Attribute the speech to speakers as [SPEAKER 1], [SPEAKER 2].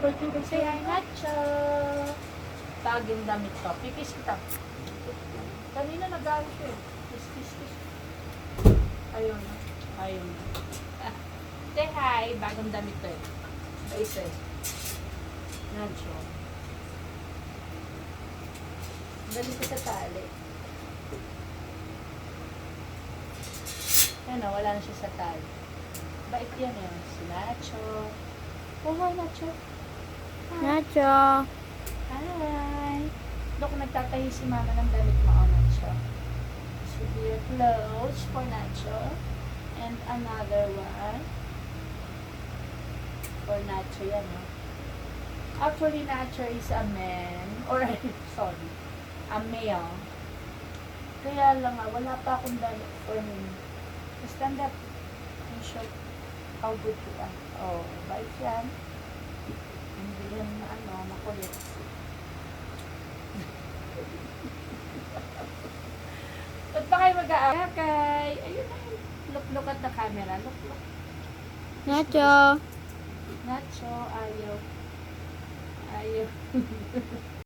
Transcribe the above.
[SPEAKER 1] Say hi, Nacho. Bagong damit to. Kikis kita. Kanina nag-aaral siya eh. Kiss. Ayun na. Say hi. Bagong damit to eh. Isa eh. Nacho. Galing ko sa tali. Ano, wala na siya sa tali. Bait yan eh. Si Nacho. Oh, hi, Nacho.
[SPEAKER 2] Nacho.
[SPEAKER 1] Hi. Dok, nagtatahi si mama ng damit mo, oh, Nacho. This will be your clothes for Nacho. And another one. For Nacho yan, oh. Actually, Nacho is a man. Or, sorry. A male. Kaya lang nga, wala pa akong damit for him. Stand up and show how good you are. Oh, bait yan. Hindi yan makulit. Ba't ba kayo mag-aakay? Ayun na yun. Look at the camera. Look.
[SPEAKER 2] Nacho.
[SPEAKER 1] Nacho, ayaw.